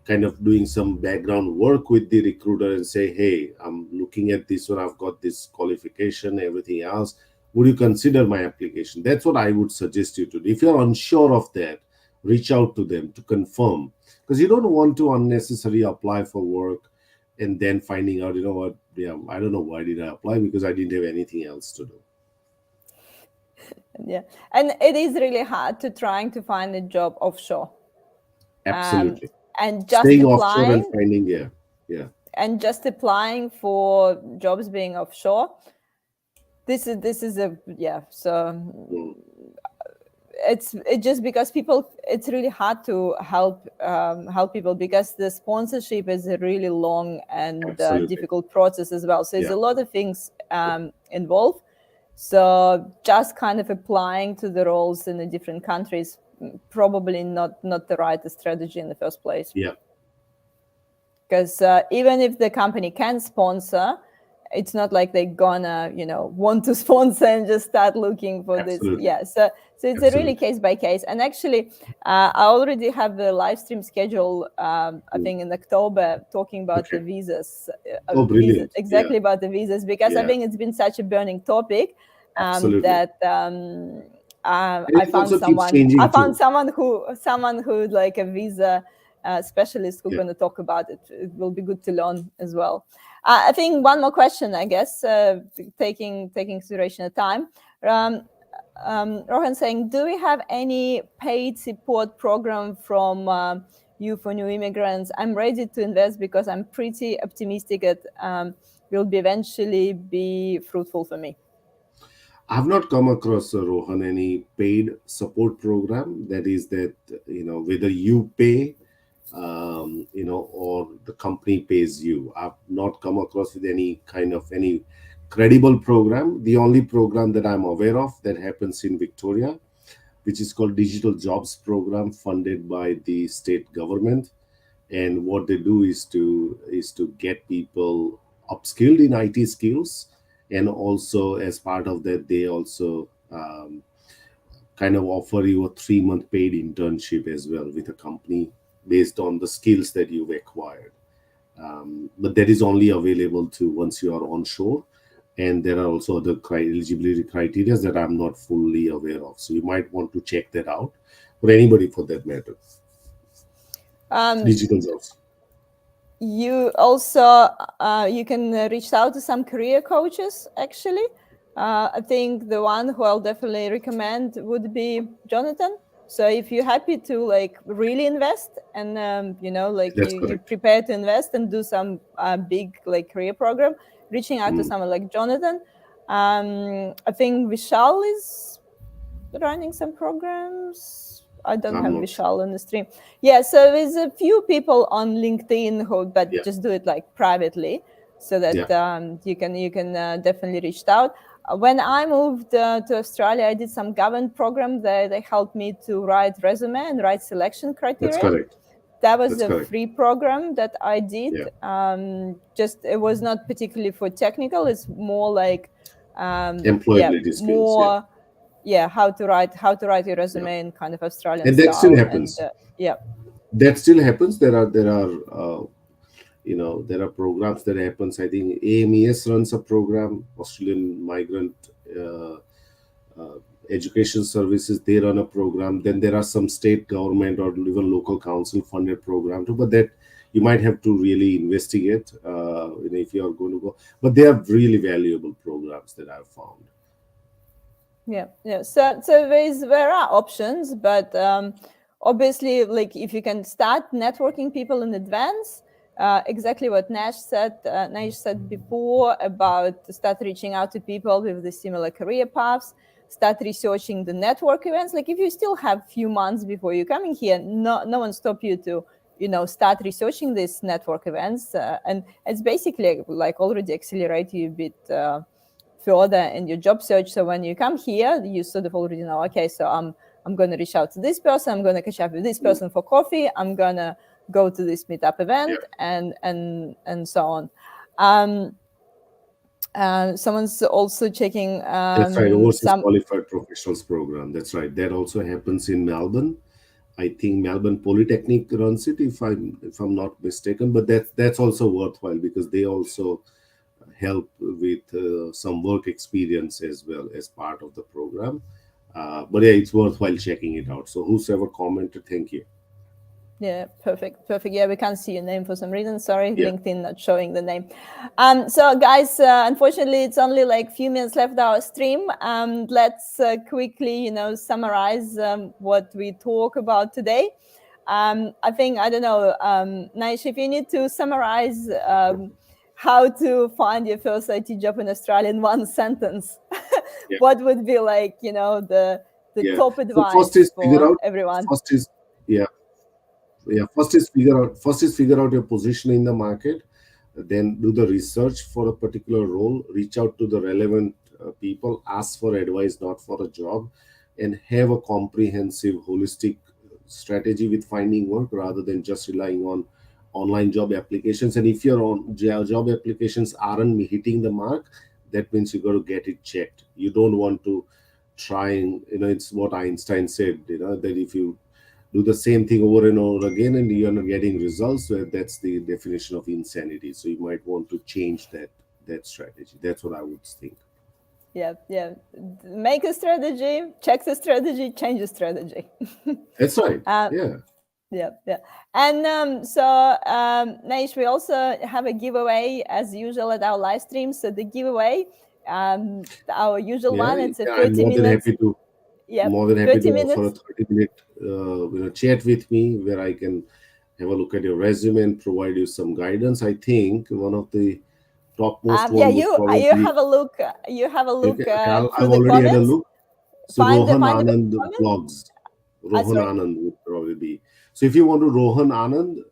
kind of doing some background work with the recruiter and say, hey, I'm looking at this one, I've got this qualification, everything else, would you consider my application? That's what I would suggest you to do. If you're unsure of that, reach out to them to confirm, because you don't want to unnecessarily apply for work and then finding out, what, yeah, I don't know, why did I apply, because I didn't have anything else to do. Yeah. And it is really hard to trying to find a job offshore. Absolutely. And just Staying offshore and applying finding, yeah, and just applying for jobs being offshore. This is a, yeah. So mm, it's just because people, it's really hard to help people, because the sponsorship is a really long and absolutely, difficult process as well. So there's yeah, a lot of things involved. So just kind of applying to the roles in the different countries, probably not the right strategy in the first place. yeah, Because even if the company can sponsor, it's not like they're gonna want to sponsor and just start looking for this. absolutely, Yeah, so it's a really absolutely. case by case. And actually I already have the live stream schedule, I Mm. think in October, talking about the Okay. visas, Oh, visas, brilliant. Yeah. exactly about the visas, because I Yeah. think it's been such a burning topic, Absolutely. that And I it found also keeps someone. changing too. Who like a visa specialist who's Yeah. going to talk about it. It will be good to learn as well. I think one more question, I guess, taking consideration of time. Rohan saying, do we have any paid support program from you for new immigrants? I'm ready to invest because I'm pretty optimistic that will be eventually be fruitful for me. I've not come across, Rohan, any paid support program that is that, whether you pay, or the company pays you. I've not come across with any credible program. The only program that I'm aware of that happens in Victoria, which is called Digital Jobs Program, funded by the state government. And what they do is to get people upskilled in IT skills, and also as part of that, they also kind of offer you a 3-month paid internship as well with a company based on the skills that you've acquired. But that is only available to once you are onshore, and there are also other eligibility criteria that I'm not fully aware of. So you might want to check that out, for anybody for that matter. Digital jobs. You also you can reach out to some career coaches, actually. I think the one who I'll definitely recommend would be Jonathan. So if you're happy to like really invest, and like That's you correct. prepare to invest and do some big like career program, reaching out to Mm, someone like Jonathan. I think Vishal is running some programs. I don't I'm have not sure. Vishal on the stream. Yeah, so there's a few people on LinkedIn who, but Yeah, just do it like privately, so that yeah, you can definitely reach out. When I moved to Australia, I did some government program. They helped me to write resume and write selection that's criteria. correct. That was That's a correct. free program that I did. Yeah, Just it was not particularly for technical. It's more like employability skills. Yeah, more how to write your yeah, resume in kind of Australian and that still style. And happens. yeah That still happens. There are programs that happens. I think AMES runs a program, Australian Migrant uh, uh, Education Services. They run a program. Then there are some state government or even local council funded program too. But that you might have to really investigate. If you are going to go. But they are really valuable programs that I've found. so there are options, but obviously, like if you can start networking people in advance, exactly what Nash said before about start reaching out to people with the similar career paths, start researching the network events. Like if you still have few months before you're coming here, no one stop you to start researching these network events, and it's basically like already accelerate you a bit further in your job search. So when you come here, you sort of already know, okay, so I'm going to reach out to this person, I'm going to catch up with this person for coffee, I'm going to go to this meetup event, and so on. Someone's also checking That's right. Overseas some. Qualified Professionals Program. That's right. That also happens in Melbourne. I think Melbourne Polytechnic runs it, if I'm not mistaken. But that's also worthwhile because they also help with some work experience as well as part of the program. But yeah, it's worthwhile checking it out. So whosoever commented, thank you. Yeah, perfect. Yeah, we can't see your name for some reason. Sorry, Yeah. LinkedIn not showing the name. So guys, unfortunately, it's only like a few minutes left our stream. Let's quickly, summarize what we talk about today. I think, I don't know, Naish, if you need to summarize how to find your first IT job in Australia in one sentence, Yeah. what would be like, the top So advice for everyone? First is figure out your position in the market, then do the research for a particular role, reach out to the relevant people, ask for advice, not for a job, and have a comprehensive holistic strategy with finding work rather than just relying on online job applications. And if your job applications aren't hitting the mark, that means you got to get it checked. You don't want to try and, it's what Einstein said, that if you do the same thing over and over again and you're not getting results, that's the definition of insanity. So you might want to change that strategy. That's what I would think. Yeah. Make a strategy, check the strategy, change the strategy. That's right. Yeah. And so Naish, we also have a giveaway as usual at our live stream. So the giveaway, our usual one, it's a 30 minutes. More than happy to offer a 30-minute chat with me where I can have a look at your resume and provide you some guidance. I think one of the topmost one you have a look. You have a look. I've already had a look. So Rohan Anand blogs. Rohan Anand would probably be. So if you want to Rohan Anand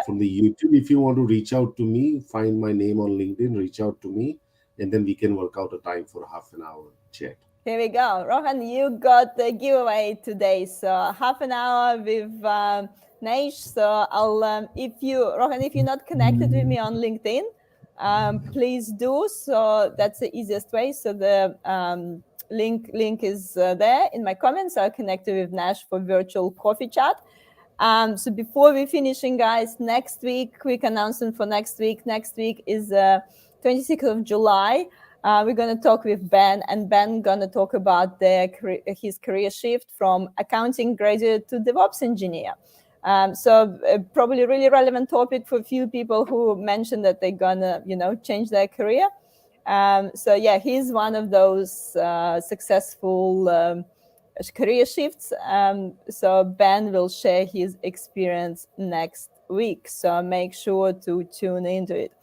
from the YouTube, if you want to reach out to me, find my name on LinkedIn, reach out to me, and then we can work out a time for half an hour chat. Here we go. Rohan, you got the giveaway today. So half an hour with Naish. So I'll, if you're not connected with me on LinkedIn, please do. So that's the easiest way. So the link is there in my comments. I'll connect you with Nash for virtual coffee chat. So before we finishing, guys, next week, quick announcement for next week. Next week is 26th of July. We're going to talk with Ben, and Ben going to talk about his career shift from accounting graduate to DevOps engineer. So probably a really relevant topic for a few people who mentioned that they're going to, change their career. So yeah, he's one of those successful career shifts. So Ben will share his experience next week. So make sure to tune into it.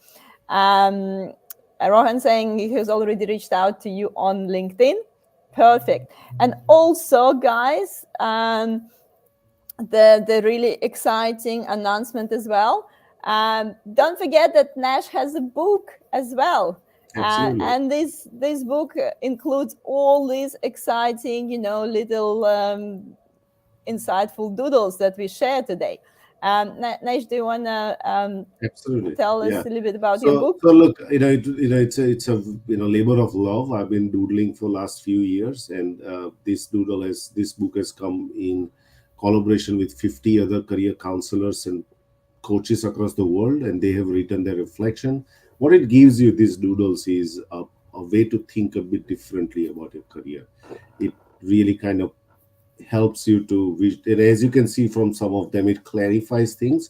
Rohan saying he has already reached out to you on LinkedIn. Perfect. And also, guys, the really exciting announcement as well. Don't forget that Nash has a book as well. And this book includes all these exciting, little insightful doodles that we share today. Nash, do you want to tell us a little bit about your book? So look, it's a labor of love. I've been doodling for last few years, and this book has come in collaboration with 50 other career counselors and coaches across the world, and they have written their reflection. What it gives you, these doodles, is a way to think a bit differently about your career. It really kind of helps you to, and as you can see from some of them, it clarifies things,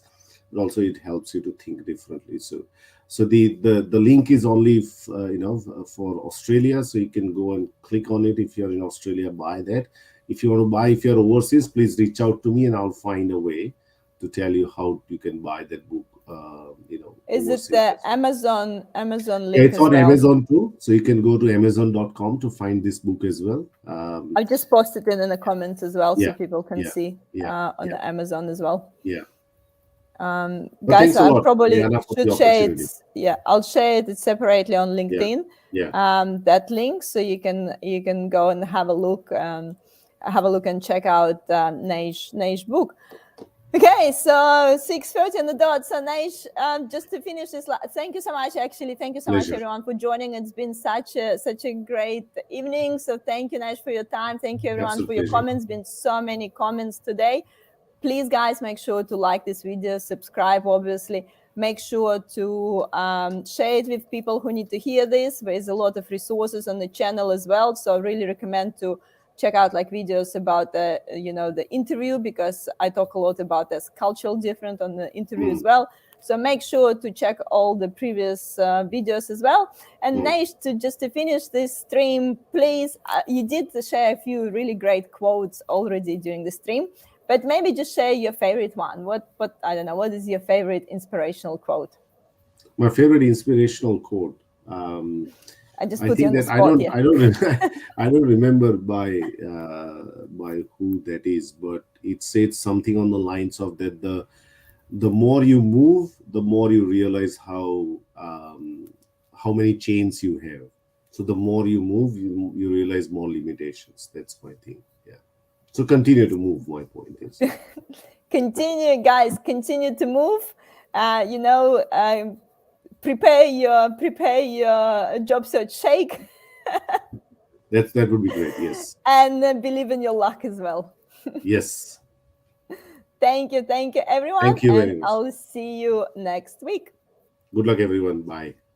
but also it helps you to think differently. So the link is only for Australia, so you can go and click on it if you're in Australia, buy that. if you want to buy, if you're overseas, please reach out to me and I'll find a way to tell you how you can buy that book. Is it Overseas the as well. Amazon Yeah, link it's as on well? Amazon too, so you can go to Amazon.com to find this book as well. I'll just post it in the comments as well so Yeah, people can yeah, see yeah, on yeah, the Amazon as well. yeah. But Guys, thanks a I lot, probably Diana, for the should share it. opportunity. Yeah, I'll share it separately on Yeah, LinkedIn. yeah. That link, so you can go and have a look. Have a look and check out Naish book. Okay, so 6:30 on the dot. So Naish, just to finish this, thank you so much. Actually, thank you so much Pleasure. everyone for joining. It's been such a great evening. So thank you, Naish, for your time. Thank you everyone Absolute for your pleasure. comments. Been so many comments today. Please, guys, make sure to like this video, subscribe, obviously. Make sure to share it with people who need to hear this. There's a lot of resources on the channel as well. So I really recommend to check out like videos about the interview, because I talk a lot about this cultural difference on the interview as well. So make sure to check all the previous videos as well. And Naish, just to finish this stream, please, you did share a few really great quotes already during the stream, but maybe just share your favorite one. What I don't know, what is your favorite inspirational quote? My favorite inspirational quote. I just I put you think on the that spot here. I don't remember by who that is, but it said something on the lines of that the more you move, the more you realize how many chains you have. So the more you move, you realize more limitations. That's my thing. Yeah. So continue to move. My point is. Continue, guys. Continue to move. Prepare your job search shake. That would be great. Yes. And believe in your luck as well. Yes. Thank you everyone, Thank you and very much. I'll see you next week. Good luck, everyone. Bye.